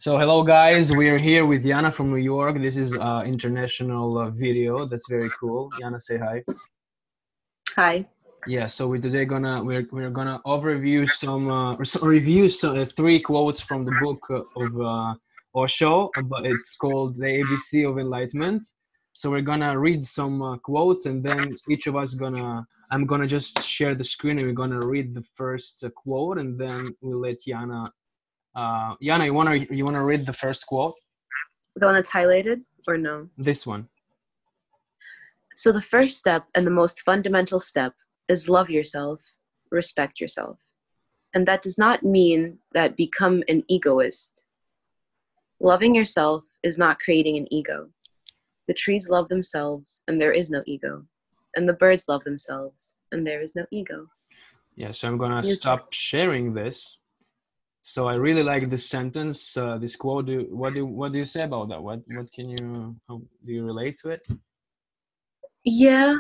So hello guys, we are here with Yana from New York. This is international video. That's very cool. Yana, say hi. Hi. Yeah. So we today we're gonna overview review some three quotes from the book of Osho. But it's called The ABC of Enlightenment. So we're gonna read some quotes, and then each of us gonna I'm gonna just share the screen, and we're gonna read the first quote, and then we'll let Yana. Yana, you wanna read the first quote? The one that's highlighted or no? This one. So the first step and the most fundamental step is love yourself, respect yourself. And that does not mean that become an egoist. Loving yourself is not creating an ego. The trees love themselves and there is no ego. And the birds love themselves and there is no ego. Yeah, so I'm gonna You- stop sharing this. So I really like this sentence, this quote. What do you say about that? What can you how do you relate to it? Yeah,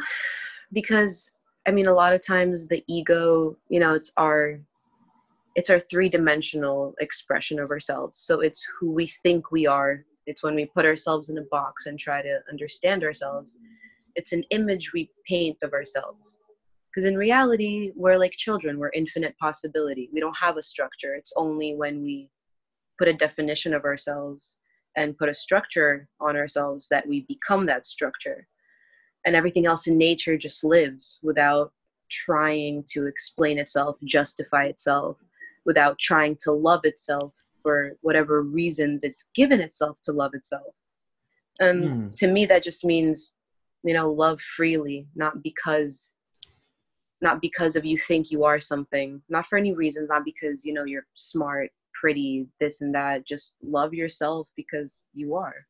because I mean a lot of times the ego, it's our three-dimensional expression of ourselves. So it's who we think we are. It's when we put ourselves in a box and try to understand ourselves. It's an image we paint of ourselves. Because in reality, we're like children, we're infinite possibility. We don't have a structure. It's only when we put a definition of ourselves and put a structure on ourselves that we become that structure. And everything else in nature just lives without trying to explain itself, justify itself, without trying to love itself for whatever reasons it's given itself to love itself. And Hmm. to me, that just means, love freely, not because of you think you are something, not for any reasons, not because, you're smart, pretty, this and that. Just love yourself because you are.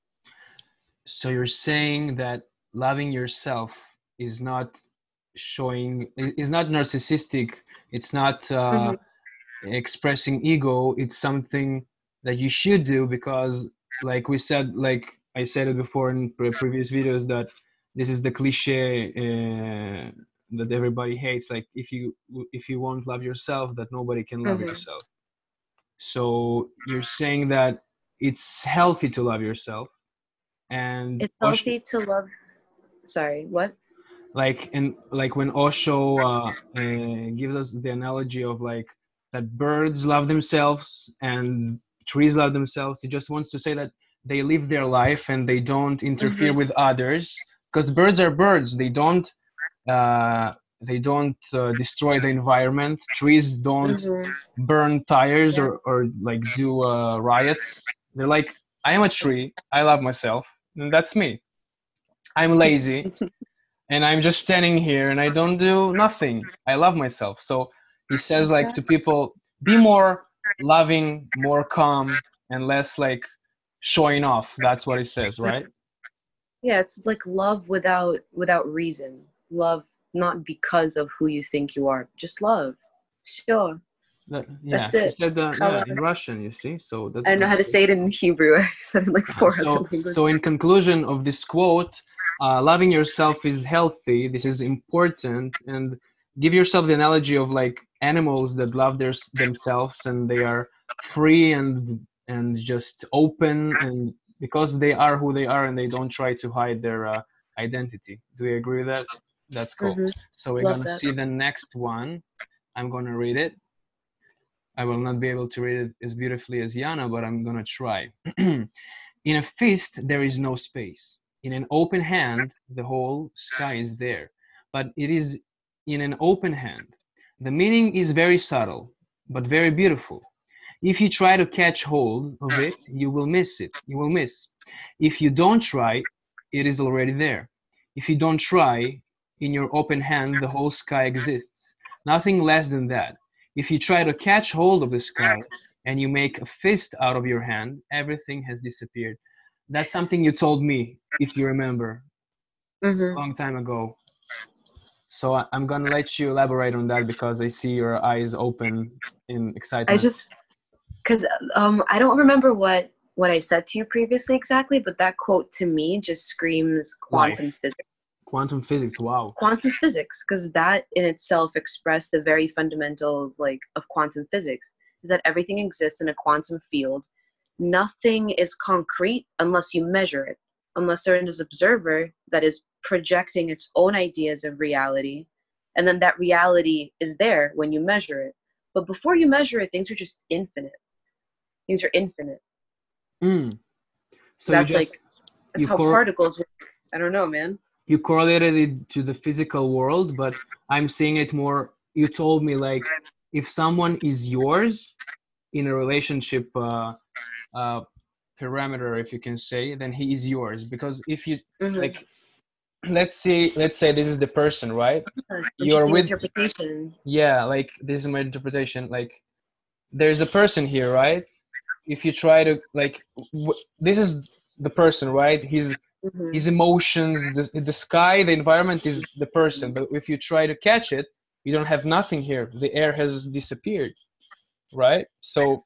So you're saying that loving yourself is not is not narcissistic. It's not Hmm. expressing ego. It's something that you should do because, like we said, like I said it before in previous videos, that this is the cliche that everybody hates. Like if you won't love yourself, that nobody can love Hmm. yourself. So you're saying that it's healthy to love yourself, and It's healthy to love. Sorry, what? like when Osho gives us the analogy of like that birds love themselves and trees love themselves. He just wants to say that they live their life and they don't interfere Hmm. with others, because birds are birds. Uh, they don't destroy the environment. Trees don't Hmm. burn tires Yeah. or like do riots. They're like, I am a tree. I love myself, and that's me. I'm lazy and I'm just standing here and I don't do nothing. I love myself. So he says like to people, be more loving, more calm, and less like showing off. That's what he says, right? Yeah, it's like love without reason. Love not because of who you think you are. Just love. Sure. Yeah, That's he it. said Color. in Russian, you see. So I don't know how to say it in Hebrew. I said it in like four other so languages. in conclusion of this quote, loving yourself is healthy. This is important, and give yourself the analogy of like animals that love themselves and they are free and just open, and because they are who they are and they don't try to hide their identity. Do you agree with that? That's cool. Hmm. So we're Love gonna that. see the next one. I'm gonna read it. I will not be able to read it as beautifully as Yana, but I'm gonna try. In a fist, there is no space. In an open hand, the whole sky is there. But it is in an open hand. The meaning is very subtle, but very beautiful. If you try to catch hold of it, you will miss it. You will miss. If you don't try, it is already there. If you don't try, in your open hand, the whole sky exists. Nothing less than that. If you try to catch hold of the sky and you make a fist out of your hand, everything has disappeared. That's something you told me, if you remember, a Hmm. long time ago. So I'm gonna let you elaborate on that because I see your eyes open in I excitement. just because I don't remember what I said to you previously exactly, but that quote to me just screams Life. quantum physics. Quantum physics, wow. Quantum physics, because that in itself expressed the very fundamentals like of quantum physics, is that everything exists in a quantum field, nothing is concrete unless you measure it, unless there is an observer that is projecting its own ideas of reality. And then that reality is there when you measure it. But before you measure it, things are just infinite. Things are infinite. Mm. So That's like, that's you how particles work. I don't know, man. you correlated it to the physical world, but I'm seeing it more. You told me like if someone is yours in a relationship uh, parameter, if you can say, then he is yours. Because if you like, let's say this is the person, right? You're Interesting with, interpretation. yeah, like this is my interpretation. Like there's a person here, right? If you try to like, this is the person, right? His emotions, the sky, the environment is the person. But if you try to catch it, you don't have nothing here. The air has disappeared, right? So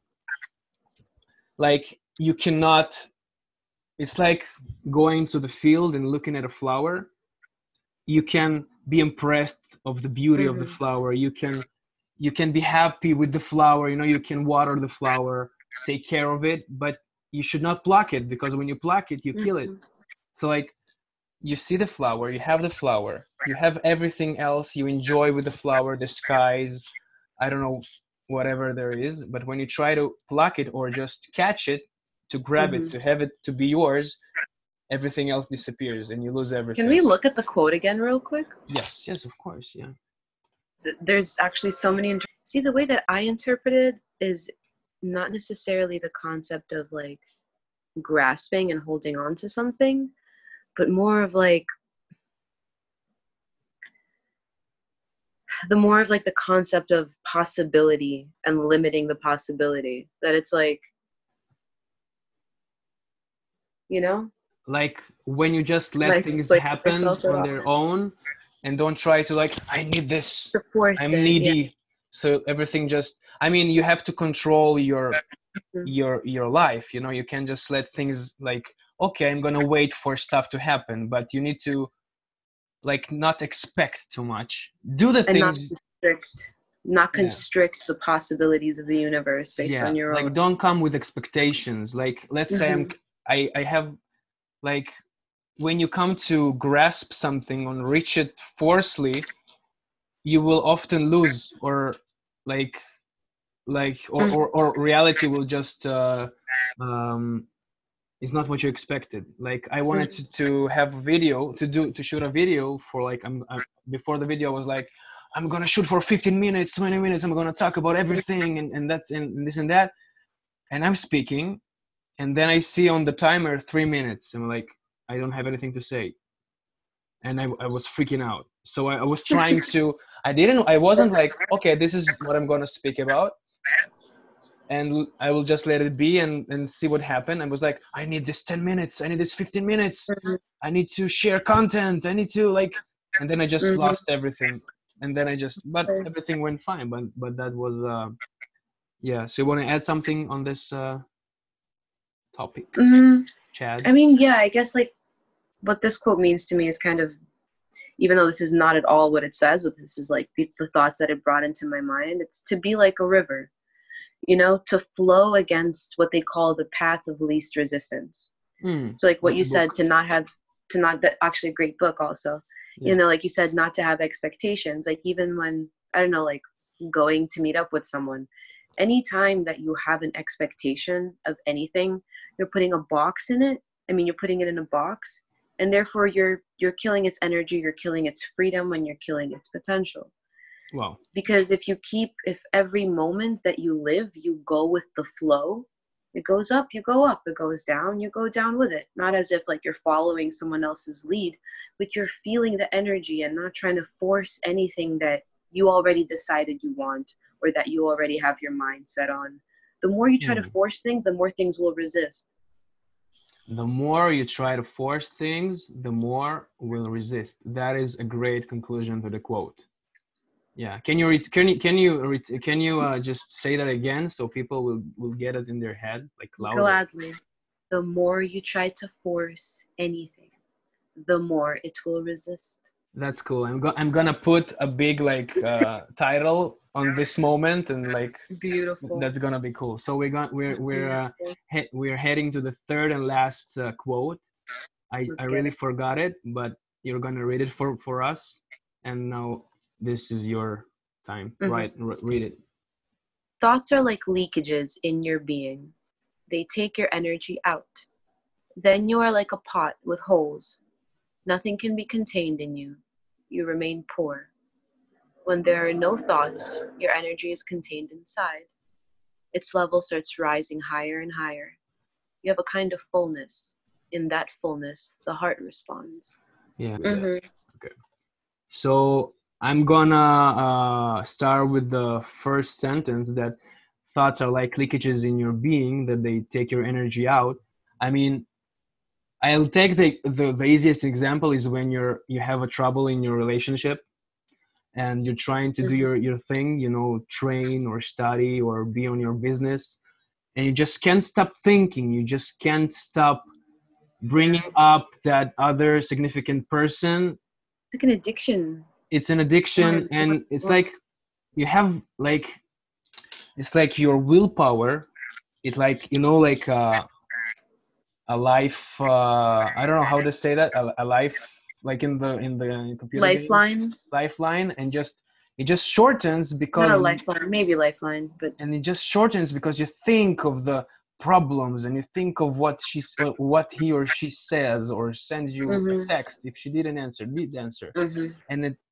like you cannot, it's like going to the field and looking at a flower. You can be impressed of the beauty of the flower. You can be happy with the flower, you know, you can water the flower, take care of it, but you should not pluck it, because when you pluck it, you kill it. So like, you see the flower, you have the flower, you have everything else you enjoy with the flower, the skies, I don't know, whatever there is. But when you try to pluck it or just catch it, to grab it, to have it to be yours, everything else disappears and you lose everything. Can we look at the quote again real quick? Yes, of course, yeah. There's actually so many. See, the way that I interpreted is not necessarily the concept of like grasping and holding on to something, but more of like the concept of possibility and limiting the possibility. That it's like, you know, like when you just let like things like happen on their own and don't try to like, I need this, I'm needy, yeah. So everything just, I mean, you have to control your life, you know. You can't just let things like, okay, I'm gonna wait for stuff to happen, but you need to like not expect too much, do the and things, not constrict the possibilities of the universe based on your own. Like don't come with expectations. Like let's say I have, like when you come to grasp something and reach it forcefully, you will often lose, or like or reality will just is not what you expected. Like I wanted to have a video, to shoot a video for like, I'm before the video I was like, I'm gonna shoot for 15 minutes, 20 minutes, I'm gonna talk about everything and that's and this and that, and I'm speaking, and then I see on the timer 3 minutes, I'm like, I don't have anything to say, and I was freaking out. So I was trying to, I wasn't like, okay, this is what I'm gonna speak about, and I will just let it be and see what happened. I was like, I need this 10 minutes, I need this 15 minutes, I need to share content, I need to like, and then I just lost everything, and then but everything went fine. But that was yeah. So you want to add something on this topic, Chad? I mean, yeah, I guess like what this quote means to me is kind of, even though this is not at all what it says, but this is like the thoughts that it brought into my mind. It's to be like a river, you know, to flow against what they call the path of least resistance. So like what you said, to not, that actually a great book also, you know, like you said, not to have expectations. Like even when, I don't know, like going to meet up with someone, anytime that you have an expectation of anything, you're putting a box in it. I mean, you're putting it in a box, and therefore you're killing its energy, you're killing its freedom, and you're killing its potential. Wow. Because if every moment that you live, you go with the flow, it goes up, you go up, it goes down, you go down with it. Not as if like you're following someone else's lead, but you're feeling the energy and not trying to force anything that you already decided you want or that you already have your mind set on. The more you try to force things, the more things will resist. The more you try to force things, the more will resist. That is a great conclusion to the quote. Yeah. Can you just say that again so people will get it in their head, like louder? Gladly. The more you try to force anything, the more it will resist. That's cool. I'm gonna put a big like title on this moment, and like Beautiful. that's gonna be cool. So Beautiful. we're heading to the third and last quote. I Let's get really it. forgot it, but you're gonna read it for us. And now this is your time. Mhm. Right, read it. Thoughts are like leakages in your being. They take your energy out. Then you are like a pot with holes. Nothing can be contained in you. You remain poor. When there are no thoughts, your energy is contained inside. Its level starts rising higher and higher. You have a kind of fullness. In that fullness, the heart responds. Yeah. Hmm. Okay. So I'm gonna start with the first sentence, that thoughts are like leakages in your being, that they take your energy out. I mean, I'll take the easiest example is when you have a trouble in your relationship, and you're trying to do Hmm. your thing, train or study or be on your business, and you just can't stop thinking. You just can't stop Yeah. bringing up that other significant person. It's like an addiction. It's an More addiction, and more and and it's more. like you have like it's like your willpower. It's like like a life. I don't know how to say that. A life, like in the computer games, Lifeline. lifeline, and just it just shortens Not a because lifeline, maybe lifeline, but and it just shortens because you think of the problems, and you think of what he or she says or sends you a hmm. text if she didn't answer, did answer, Hmm.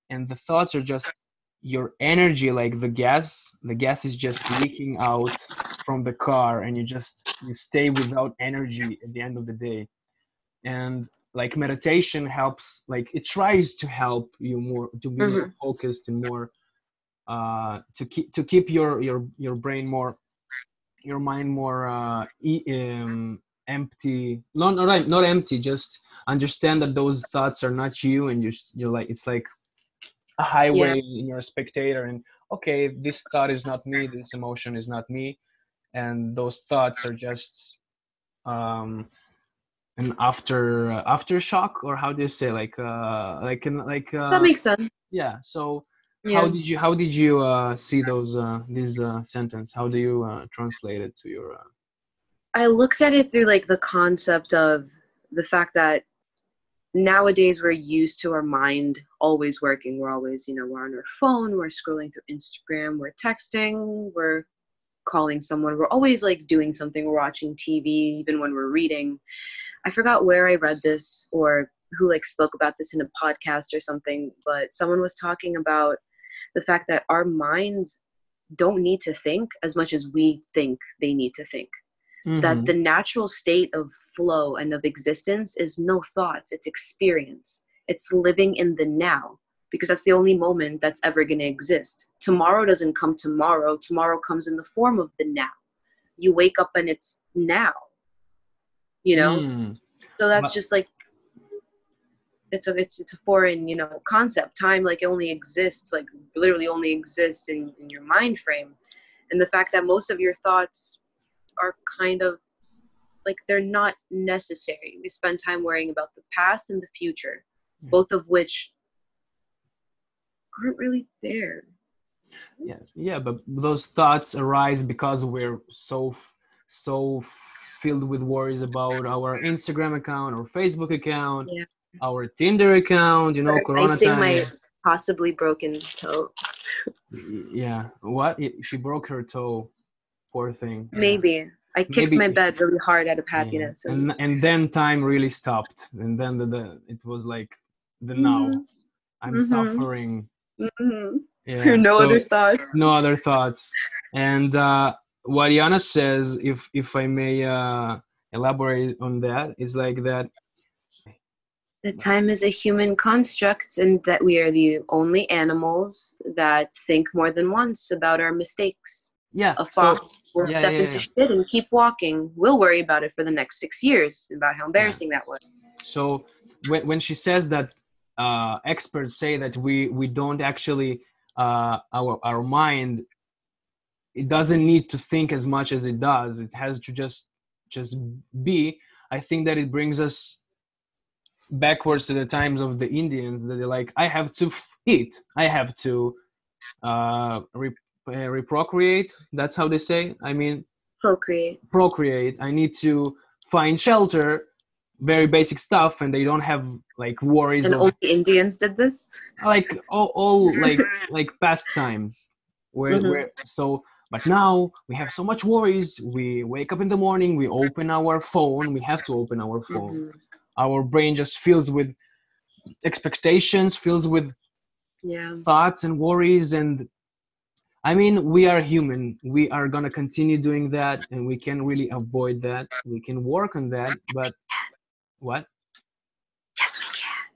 and the thoughts are just your energy, like the gas is just leaking out from the car, and you stay without energy at the end of the day. And like meditation helps, like it tries to help you more to be more Hmm. focused and more to keep your brain more, your mind more empty. Not empty, just understand that those thoughts are not you, and you're like, it's like a Yeah. highway, and you're a spectator, and okay, this thought is not me, this emotion is not me, and those thoughts are just um an aftershock, or how do you say, That makes sense. yeah. So how Yeah. did you see those this sentence? How do you translate it to your I looked at it through like the concept of the fact that nowadays we're used to our mind always working. We're always, we're on our phone, we're scrolling through Instagram, we're texting, we're calling someone, we're always like doing something, we're watching TV, even when we're reading. I forgot where I read this or who like spoke about this in a podcast or something, but someone was talking about the fact that our minds don't need to think as much as we think they need to think. That mm-hmm. the natural state of flow and of existence is no thoughts, it's experience. It's living in the now, because that's the only moment that's ever going to exist. Tomorrow doesn't come tomorrow, tomorrow comes in the form of the now. You wake up and it's now, you know? Mm. So that's But just like it's a foreign, concept. Time like only exists, like literally only exists in your mind frame. And the fact that most of your thoughts are kind of like they're not necessary. We spend time worrying about the past and the future, yeah, both of which aren't really there. yes, yeah, but those thoughts arise because we're so filled with worries about our Instagram account or Facebook account, Yeah. our Tinder account, Corona Icing my times. possibly broken toe. Yeah, what? She broke her toe. Poor thing. Yeah, Maybe. I kicked my maybe. bed really hard out of Yeah, happiness and and then time really stopped, and then the it was like the now. mhm. I'm Mhm. suffering. Mhm. There are Yeah, no other so thoughts. no other thoughts. And what Yana says, if I may elaborate on that, is like that. That time is a human construct and that we are the only animals that think more than once about our mistakes. Yeah. A fox So will yeah, step yeah, into yeah, shit and keep walking. We'll worry about it for the next 6 years, about how yeah. embarrassing that was. So when she says that, experts say that we don't actually our mind, it doesn't need to think as much as it does. It has to just be. I think that it brings us backwards to the times of the Indians, that they're like, I have to eat, I have to reprocreate. That's how they say. I mean, procreate. I need to find shelter, very basic stuff, and they don't have like worries And of only Indians did this? like all like past times where so. But now we have so much worries. We wake up in the morning, we open our phone. We have to open our phone. Our brain just fills with expectations, fills with thoughts and worries. And I mean, we are human. We are gonna continue doing that, and we can really avoid that. We can work on that. But what? Yes, we can.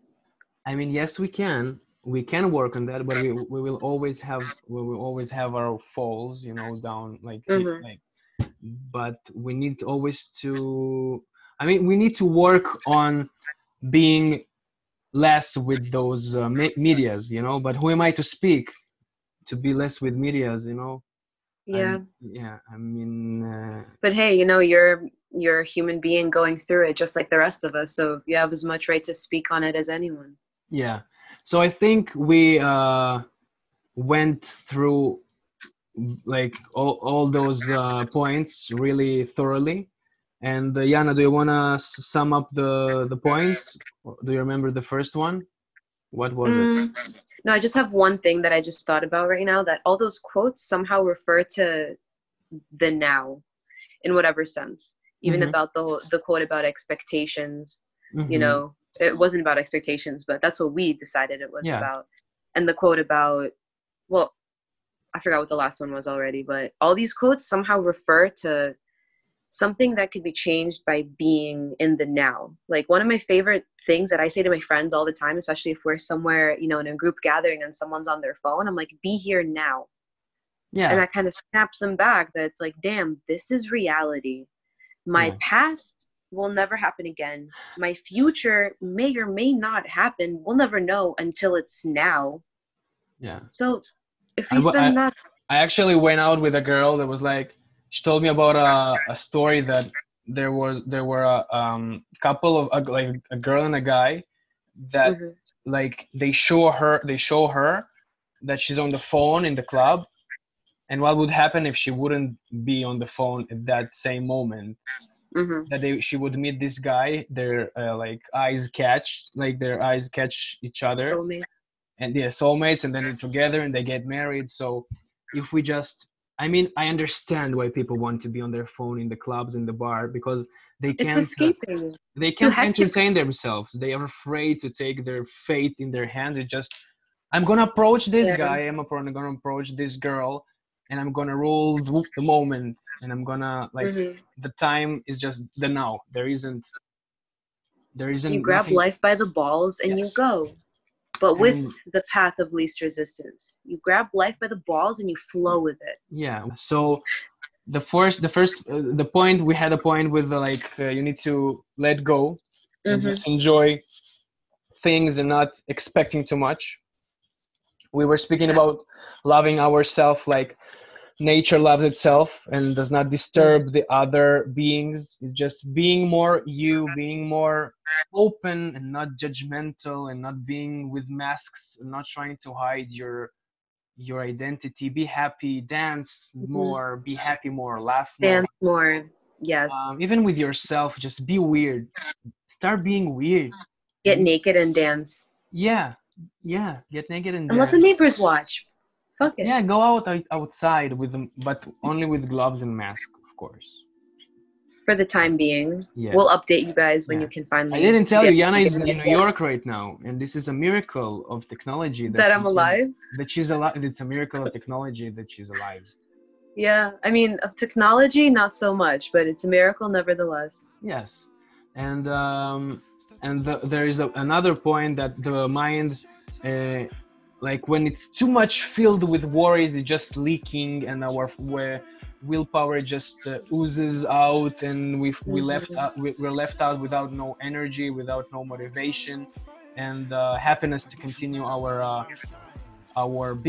I mean, yes, we can. We can work on that, but we will always have our falls, you know, down like like. But we need always to. I mean, we need to work on being less with those medias, you know. But who am I to speak? To be less with medias, you know. Yeah. I mean. But hey, you know, you're a human being going through it just like the rest of us, so you have as much right to speak on it as anyone. Yeah. So I think we went through like all those points really thoroughly. And Yana, do you want to sum up the points? Do you remember the first one? What was it? No, I just have one thing that I just thought about right now, that all those quotes somehow refer to the now in whatever sense. Even about the quote about expectations, you know, it wasn't about expectations, but that's what we decided it was about. And the quote about, well, I forgot what the last one was already, but all these quotes somehow refer to something that could be changed by being in the now. Like one of my favorite things that I say to my friends all the time, especially if we're somewhere, you know, in a group gathering and someone's on their phone, I'm like, be here now. Yeah. And that kind of snaps them back, that it's like, damn, this is reality. My past will never happen again. My future may or may not happen. We'll never know until it's now. Yeah. So if we spend that... I actually went out with a girl that was like, she told me about a story that there were a couple of like a girl and a guy that like they show her that she's on the phone in the club, and what would happen if she wouldn't be on the phone at that same moment. That she would meet this guy, their like eyes catch each other, soulmates. And they're soulmates, and then they're together and they get married. So if we just, I mean, I understand why people want to be on their phone in the clubs, in the bar, because they can't escaping. They can't entertain themselves. They are afraid to take their fate in their hands. It's just, I'm gonna approach this guy, I'm gonna approach this girl, and I'm gonna rule the moment, and I'm gonna like the time is just the now. There isn't you grab life by the balls and you go, but with the path of least resistance. You grab life by the balls and you flow with it. Yeah. So the point, we had a point with like you need to let go and just enjoy things and not expecting too much. We were speaking about loving ourselves like nature loves itself and does not disturb the other beings. It's just being more you, being more open and not judgmental, and not being with masks, and not trying to hide your identity. Be happy, dance more, be happy more, laugh more. Dance more, yes. Even with yourself, just be weird. Start being weird. Get naked and dance. Yeah, get naked and dance. Let the neighbors watch. Fuck it. Yeah, go outside with them, but only with gloves and mask, of course. For the time being. Yeah. We'll update you guys when you can finally... I didn't tell you, Yana is in New York right now, and this is a miracle of technology. That I'm alive? That she's alive. It's a miracle of technology that she's alive. Yeah, I mean, of technology, not so much, but it's a miracle nevertheless. Yes. And there is another point that the mind... like when it's too much filled with worries, it's just leaking, and our willpower just oozes out, and we're left out without no energy, without no motivation, and happiness to continue our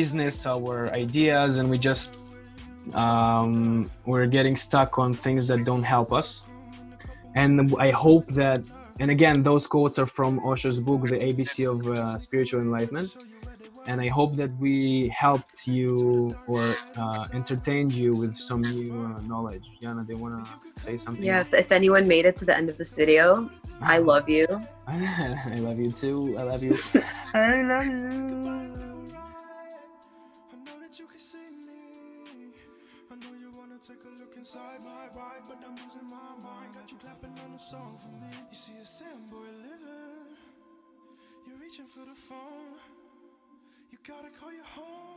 business, our ideas, and we just we're getting stuck on things that don't help us. And I hope that And again, those quotes are from Osho's book, The ABC of Spiritual Enlightenment. And I hope that we helped you or entertained you with some new knowledge. Yana, they want to say something Yeah, else? if anyone made it to the end of this video, I love you. I love you too. I love you. I love you. I know you wanna take a look inside my ride, but I'm losing my mind. Got you clapping on a song for me. You see a same boy living. You're reaching for the phone. You gotta call your home.